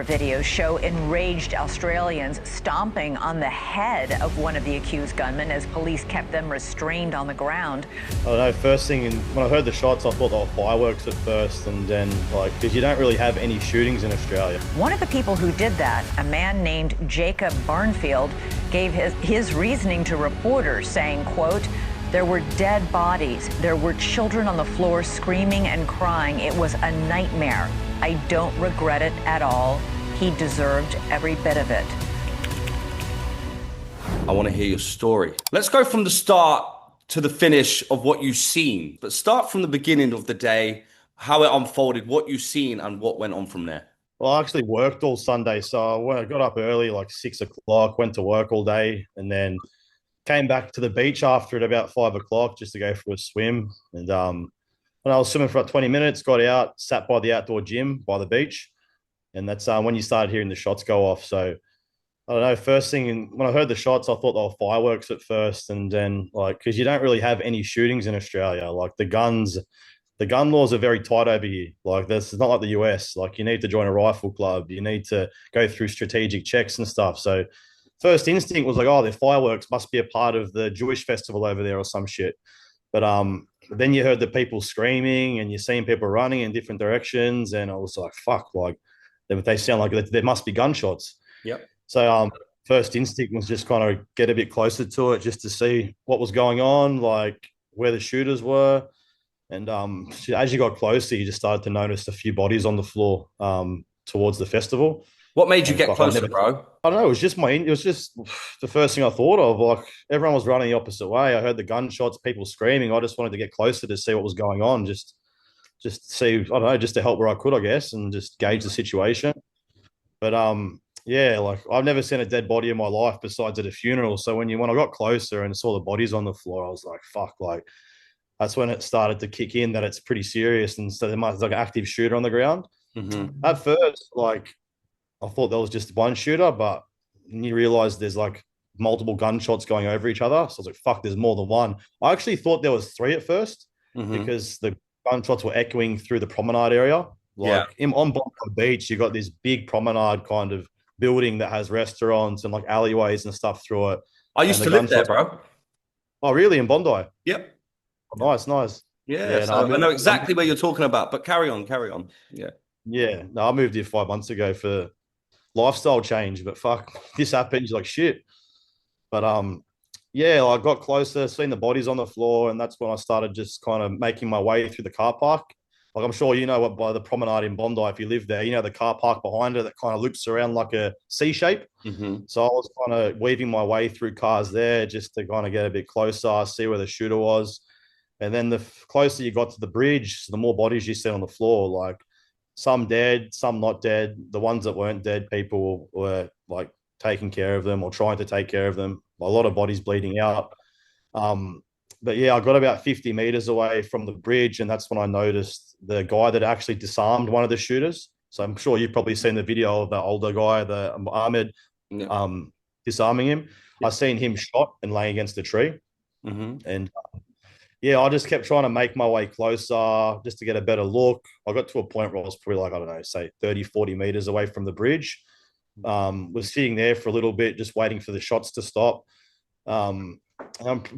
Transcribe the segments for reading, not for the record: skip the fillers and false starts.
Videos show enraged Australians stomping on the head of one of the accused gunmen as police kept them restrained on the ground. I don't know, first thing, when I heard the shots, I thought they were fireworks at first, and then, because you don't really have any shootings in Australia. One of the people who did that, a man named Jacob Barnfield, gave his reasoning to reporters, saying, quote, "There were dead bodies. There were children on the floor screaming and crying. It was a nightmare. I don't regret it at all. He deserved every bit of it." I want to hear your story. Let's go from the start to the finish of what you've seen, but start from the beginning of the day, how it unfolded, what you've seen, and what went on from there. Well, I actually worked all Sunday, so I got up early, like 6 o'clock, went to work all day, and then came back to the beach after at about 5 o'clock just to go for a swim. And when I was swimming for about 20 minutes, got out, sat by the outdoor gym by the beach. And that's when you started hearing the shots go off. So I don't know, first thing, when I heard the shots, I thought they were fireworks at first. And then, because you don't really have any shootings in Australia, the gun laws are very tight over here. This is not like the US. You need to join a rifle club. You need to go through strategic checks and stuff. So first instinct was oh, they're fireworks, must be a part of the Jewish festival over there or some shit. But then you heard the people screaming and you're seeing people running in different directions. And I was like, fuck, they sound like there must be gunshots. Yep. So first instinct was just kind of get a bit closer to it just to see what was going on, where the shooters were. And as you got closer, you just started to notice a few bodies on the floor towards the festival. What made you get closer, bro? I don't know. It was just the first thing I thought of. Everyone was running the opposite way. I heard the gunshots, people screaming. I just wanted to get closer to see what was going on. Just see, I don't know, just to help where I could, I guess, and just gauge the situation. But yeah, I've never seen a dead body in my life besides at a funeral. So when I got closer and saw the bodies on the floor, I was like, fuck, that's when it started to kick in that it's pretty serious. And so there might be an active shooter on the ground. Mm-hmm. At first, I thought there was just one shooter, but you realize there's multiple gunshots going over each other. So I was like, fuck, there's more than one. I actually thought there was three at first because the gunshots were echoing through the promenade area. On Bondi Beach, you got this big promenade kind of building that has restaurants and alleyways and stuff through it. I used to live there, bro. Oh, really? In Bondi? Yep. Oh, nice. Yeah, so I know exactly where you're talking about, but carry on. Yeah. Yeah. No, I moved here 5 months ago for lifestyle change, but fuck, this happens shit. But yeah, I got closer, seen the bodies on the floor, and that's when I started just kind of making my way through the car park. I'm sure you know what by the promenade in Bondi, if you live there, the car park behind it that kind of loops around like a C shape. Mm-hmm. So I was kind of weaving my way through cars there just to kind of get a bit closer, see where the shooter was. And then the closer you got to the bridge, the more bodies you see on the floor, some dead, some not dead. The ones that weren't dead, people were taking care of them or trying to take care of them. A lot of bodies bleeding out. But yeah, I got about 50 meters away from the bridge, and that's when I noticed the guy that actually disarmed one of the shooters. So I'm sure you've probably seen the video of the older guy, the Ahmed, disarming him. Yeah. I seen him shot and laying against a tree. Mm-hmm. And yeah, I just kept trying to make my way closer just to get a better look. I got to a point where I was probably I don't know, say 30, 40 meters away from the bridge. Was sitting there for a little bit, just waiting for the shots to stop.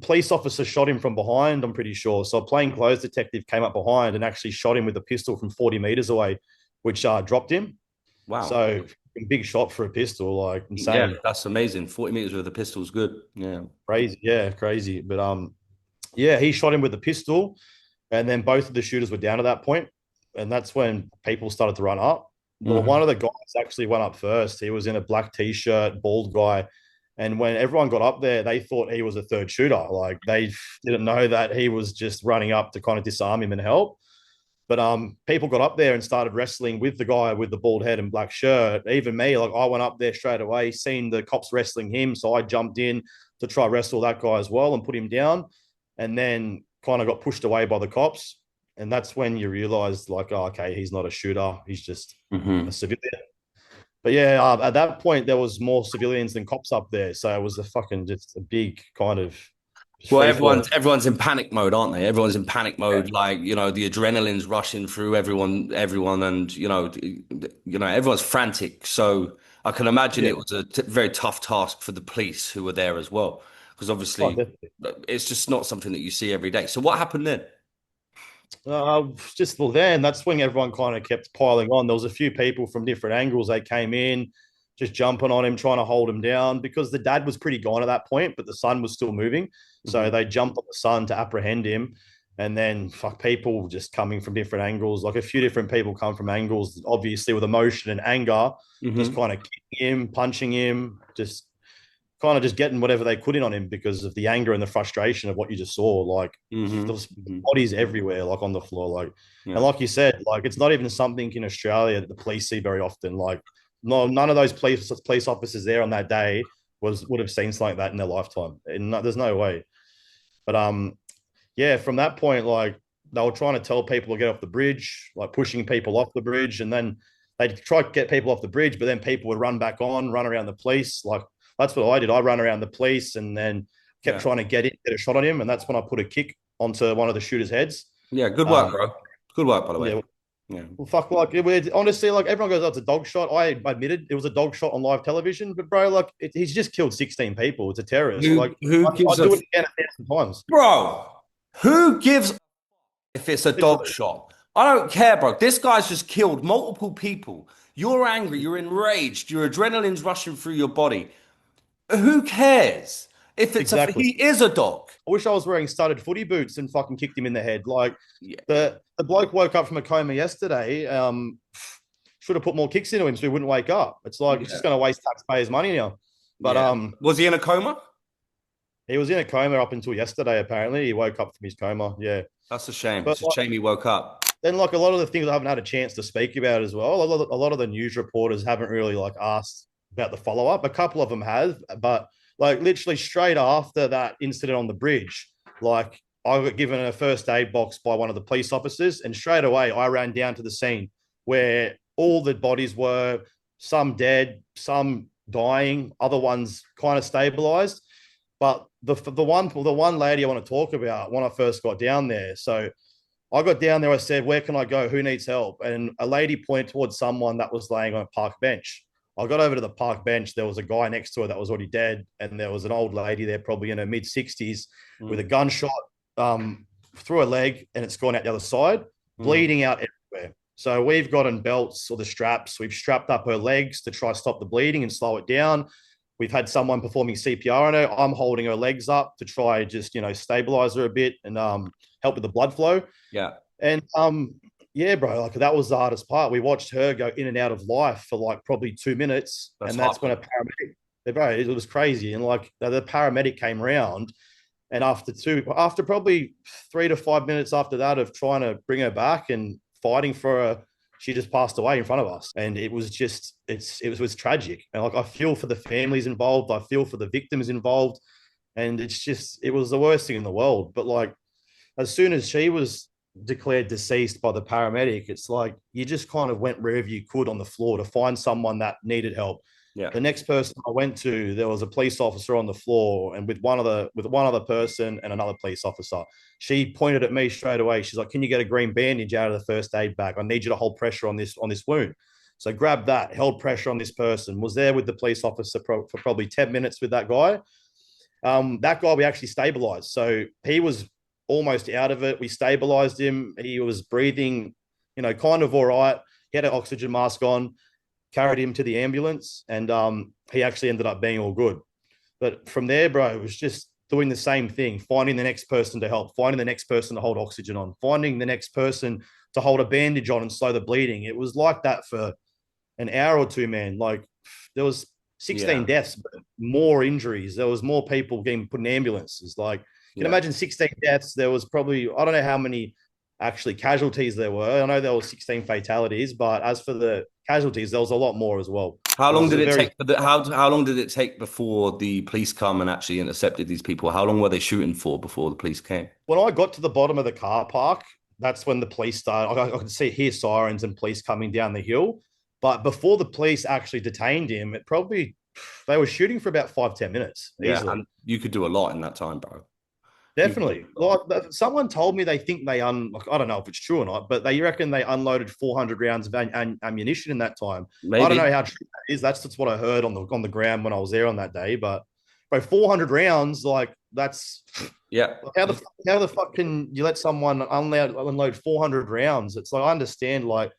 Police officer shot him from behind, I'm pretty sure. So a plainclothes detective came up behind and actually shot him with a pistol from 40 meters away, which dropped him. Wow. So big shot for a pistol, insane. Yeah, that's amazing. 40 meters with a pistol is good. Yeah. Crazy. Yeah, crazy. But yeah, he shot him with a pistol, and then both of the shooters were down at that point, and that's when people started to run up. Well, one of the guys actually went up first. He was in a black t-shirt, bald guy. And when everyone got up there, they thought he was a third shooter. They didn't know that he was just running up to kind of disarm him and help. But people got up there and started wrestling with the guy with the bald head and black shirt. Even me, I went up there straight away, seen the cops wrestling him. So I jumped in to try wrestle that guy as well and put him down. And then kind of got pushed away by the cops. And that's when you realize, oh, okay, he's not a shooter. He's just a civilian. But yeah, at that point, there was more civilians than cops up there. So it was just a big kind of Well, free falling. everyone's in panic mode, aren't they? Everyone's in panic mode. Like, you know, the adrenaline's rushing through everyone, and everyone's frantic. So I can imagine Yeah. it was a very tough task for the police who were there as well, because Oh, obviously definitely. it's just not something that you see every day. So what happened then? Just well, then that's when everyone kind of kept piling on. There was a few people from different angles. They came in, just jumping on him, trying to hold him down because the dad was pretty gone at that point, but the son was still moving. So they jumped on the son to apprehend him. And then fuck, people just coming from different angles. Like a few different people come from angles, obviously with emotion and anger, just Mm-hmm. kind of kicking him, punching him, just kind of just getting whatever they could in on him because of the anger and the frustration of what you just saw. Like there Mm-hmm. was Hmm. bodies everywhere, like on the floor. Like, and Yeah. like you said, like it's not even something in Australia that the police see very often. Like, no, none of those police officers there on that day would have seen something like that in their lifetime. And no, there's no way. But yeah, from that point, like they were trying to tell people to get off the bridge, like pushing people off the bridge, and then they'd try to get people off the bridge, but then people would run back on, run around the police. Like that's what I did. I ran around the police and then kept Yeah. trying to get a shot on him, and that's when I put a kick onto one of the shooters' heads. Yeah. Good work, Um, bro. Good work, by the way. yeah, Yeah. well, fuck, like honestly, like everyone goes, "Oh, it's a dog shot." I admitted it was a dog shot on live television, but bro, like he's just killed 16 people. It's a terrorist. Like Who gives I'd a do it again 1,000 times. bro? Who gives if it's a dog Literally, shot? I don't care, bro. This guy's just killed multiple people. You're angry. You're enraged. Your adrenaline's rushing through your body. Who cares if it's a? exactly. He is a dog. I wish I was wearing studded footy boots and fucking kicked him in the head. Like Yeah. the bloke woke up from a coma yesterday. Should have put more kicks into him so he wouldn't wake up. It's like it's Yeah. just going to waste taxpayers' money now. But Yeah. Was he in a coma? he was in a coma up until yesterday. Apparently, he woke up from his coma. Yeah, That's a shame. but It's a shame he woke up. then like a lot of the things I haven't had a chance to speak about as well. A lot of the news reporters haven't really like asked about the follow up. A couple of them have, but like literally straight after that incident on the bridge, like I got given a first aid box by one of the police officers, and straight away I ran down to the scene where all the bodies were, some dead, some dying, other ones kind of stabilized. But the one lady I want to talk about when I first got down there, so I got down there. I said, "Where can I go? Who needs help?" And a lady pointed towards someone that was laying on a park bench. I got over to the park bench. There was a guy next to her that was already dead, and there was an old lady there, probably in her mid 60s, with a Mm. gunshot through her leg, and it's gone out the other side, Mm. bleeding out everywhere. So we've gotten belts or the straps. We've strapped up her legs to try to stop the bleeding and slow it down. We've had someone performing CPR on her. I'm holding her legs up to try just stabilize her a bit and help with the blood flow. Yeah. And yeah, bro, like that was the hardest part. We watched her go in and out of life for like probably 2 minutes, That's and that's when a hard. paramedic, bro, it was crazy. And like the paramedic came around, and after probably 3 to 5 minutes after that of trying to bring her back and fighting for her, she just passed away in front of us. And it was just it was tragic. And like I feel for the families involved, I feel for the victims involved, and it was the worst thing in the world. But like as soon as she was declared deceased by the paramedic, it's like you just kind of went wherever you could on the floor to find someone that needed help. Yeah. The next person I went to, there was a police officer on the floor, and with one other person and another police officer. She pointed at me straight away. She's like, "Can you get a green bandage out of the first aid bag? I need you to hold pressure on this wound." So grabbed that, held pressure on this person, was there with the police officer for probably 10 minutes with that guy. That guy we actually stabilized. So he was almost out of it. We stabilized him. He was breathing, kind of all right. He had an oxygen mask on, carried him to the ambulance, and he actually ended up being all good. But from there, bro, it was just doing the same thing, finding the next person to help, finding the next person to hold oxygen on, finding the next person to hold a bandage on and slow the bleeding. It was like that for an hour or two, man. Like there was 16 Yeah. deaths, but more injuries. There was more people getting put in ambulances. Like you can Yeah. imagine 16 deaths. There was probably, I don't know how many actually casualties there were. I know there were 16 fatalities, but as for the casualties, there was a lot more as well. How It long was did a it very take for how long did it take before the police come and actually intercepted these people? How long were they shooting for before the police came? When I got to the bottom of the car park, that's when the police started. I could hear sirens and police coming down the hill. But before the police actually detained him, they were shooting for about 5-10 minutes Yeah, easily. and you could do a lot in that time, bro. Definitely. Like someone told me they think like, I don't know if it's true or not, but they reckon they unloaded 400 rounds of ammunition in that time. I don't Maybe. know how true that is. That's just what I heard on the ground when I was there on that day. But 400 rounds, like that's Yeah. how the fuck can you let someone unload 400 rounds? It's like I understand like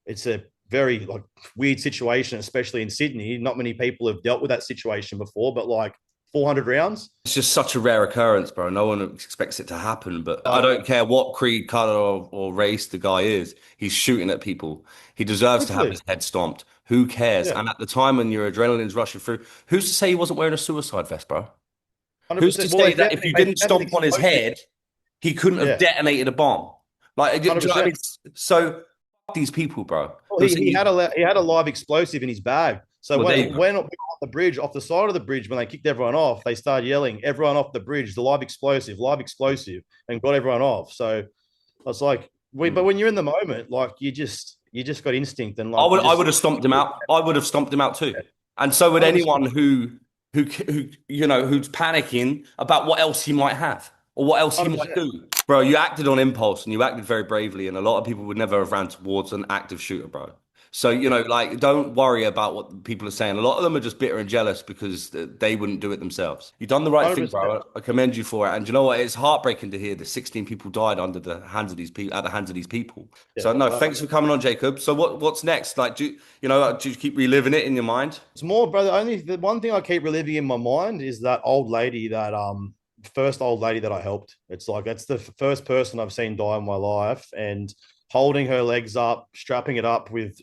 it's a very like weird situation, especially in Sydney. Not many people have dealt with that situation before, but like 400 rounds. It's just such a rare occurrence, bro. No one expects it to happen. But I don't care what creed, color, or race the guy is. He's shooting at people. He deserves to have Literally, his head stomped. Who cares? yeah, And at the time when your adrenaline's rushing through, who's to say he wasn't wearing a suicide vest, bro? Who's to 100%. Well, say that if you they didn't found an stomp on his explosive. head, he couldn't have Yeah, detonated a bomb? Like, do you know what I 100%. mean? So, fuck these people, bro. Well, Who say he had a live explosive in his bag. So well, there you go. when off the bridge, off the side of the bridge, when they kicked everyone off, they started yelling, "Everyone off the bridge! The live explosive," and got everyone off. So I was like, but Mm. when you're in the moment, like you just got instinct and I like would you I just would have stomped him out. I would have stomped him out too. And so would 100%. anyone who who's panicking about what else he might have or what else he might 100%. do. Bro, you acted on impulse and you acted very bravely, and a lot of people would never have ran towards an active shooter, bro. So, like, don't worry about what people are saying. A lot of them are just bitter and jealous because they wouldn't do it themselves. You've done the right thing, 100%. bro. I commend you for it. And you know what? It's heartbreaking to hear that 16 people died under the hands of these people, at the hands of these people. Yeah. So, no, thanks for coming on, Jacob. So, what's next? Like, do you keep reliving it in your mind? It's more, brother. Only the one thing I keep reliving in my mind is that old lady that first old lady that I helped. It's like that's the first person I've seen die in my life, and holding her legs up, strapping it up with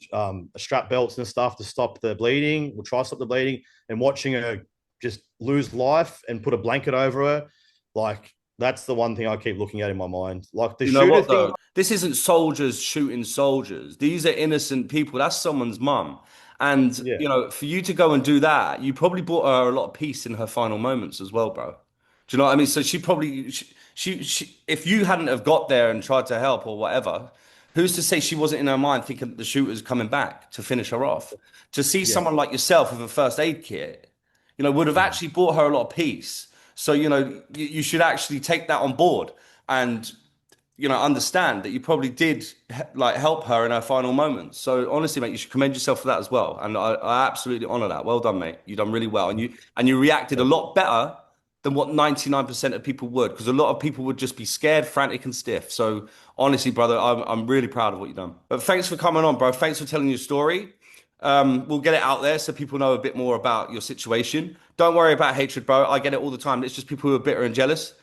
strap belts and stuff to stop the bleeding, or try to stop the bleeding, and watching her just lose life and put a blanket over her, like that's the one thing I keep looking at in my mind. Like the You know shooter what, thing. though? This isn't soldiers shooting soldiers. These are innocent people. That's someone's mum. And, Yeah, for you to go and do that, you probably brought her a lot of peace in her final moments as well, bro. Do you know what I mean? So she probably, if you hadn't have got there and tried to help or whatever, who's to say she wasn't in her mind thinking that the shooter's coming back to finish her off? To see yeah. someone like yourself with a first aid kit, would have Mhm. actually brought her a lot of peace. So, you should actually take that on board and understand that you probably did like help her in her final moments. So honestly, mate, you should commend yourself for that as well. And I absolutely honor that. Well done, mate. You done really well, and you reacted a lot better than what 99% of people would, because a lot of people would just be scared, frantic, and stiff. So honestly, brother, I'm really proud of what you've done. But thanks for coming on, bro. Thanks for telling your story. We'll get it out there so people know a bit more about your situation. Don't worry about hatred, bro. I get it all the time. It's just people who are bitter and jealous.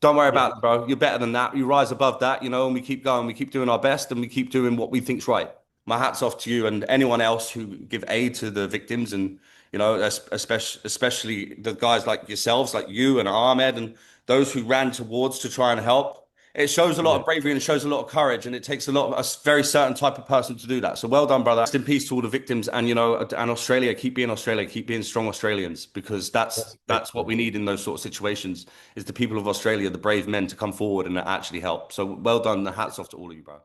Don't worry Yeah, about it, bro. You're better than that. You rise above that, and we keep going. We keep doing our best and we keep doing what we think's right. My hat's off to you and anyone else who give aid to the victims, and, especially the guys like yourselves, like you and Ahmed, and those who ran towards to try and help. It shows a lot yeah. of bravery and it shows a lot of courage, and it takes a very certain type of person to do that. So well done, brother. Rest in peace to all the victims, and and Australia, keep being Australia, keep being strong Australians, because that's what we need in those sort of situations, is the people of Australia, the brave men, to come forward and actually help. So well done. The hats off to all of you, bro.